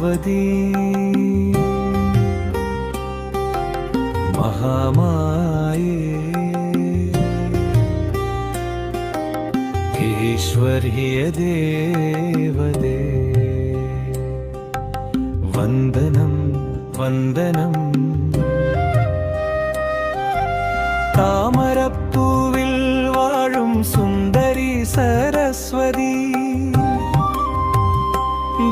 ഭഗവതി മഹാമായേ ഈശ്വരീയ ദേവതേ വന്ദനം വന്ദനം. താമരപ്പൂവിൽ വാഴും സുന്ദരി സരസ്വതി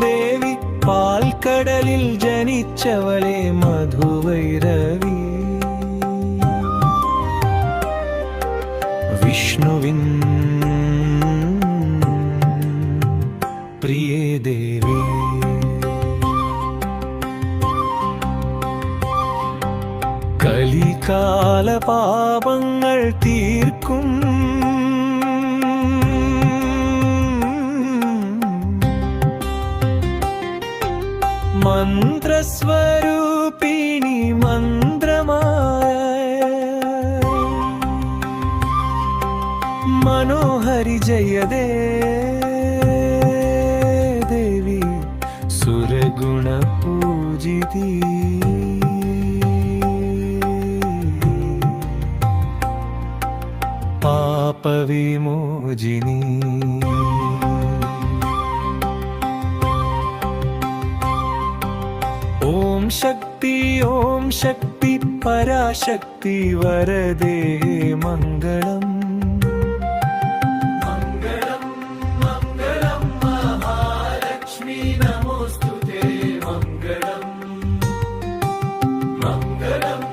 ദേവി, പാൽക്കടലിൽ ജനിച്ചവളെ മധുവൈരവി, വിഷ്ണുവിൻ പ്രിയേ ദേവി. കലികാല പാപങ്ങൾ തീർക്കും മന്ത്രസ്വരൂപിണി മന്ത്രമായ മനോഹരി ജയദേ ദേവി, സുരഗുണ പൂജിതി പാപവിമോചിനി. ഓം ശക്തി ഓം ശക്തി പരാശക്തി വരദേ മംഗളം. മംഗളം മംഗളം മഹാലക്ഷ്മി നമോസ്തുതേ മംഗളം. മംഗളം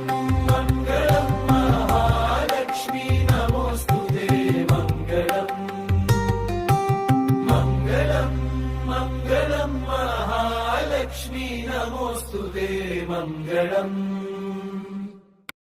മംഗളം മഹാലക്ഷ്മി നമോസ്തുതേ മംഗളം. മംഗളം മംഗളം മഹാലക്ഷ്മി നമോസ്തുതേ മംഗളം.